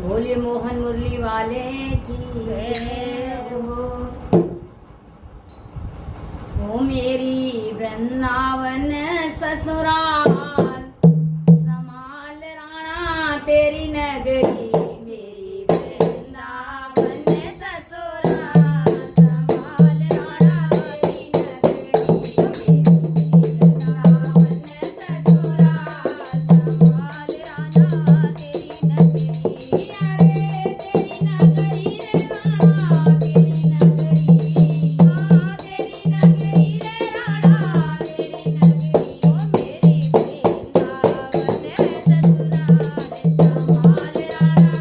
बोले मोहन मुरली वाले की जय हो। ओ मेरी वृंदावन ससुराल, समाल राणा तेरी नगरी। मेरी वृंदावन ससुराल, समाल राणा तेरी नगरी। मेरी वृंदावन ससुराल, समाल राणा तेरी नगरी। अरे तेरी नगरी रे राणा तेरी नगरी, हाँ तेरी नगरी रे राणा तेरी नगरी। ओ मेरी वृंदावन ससुराल, समाल राणा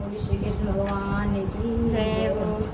बोलिए श्री कृष्ण भगवान की जय हो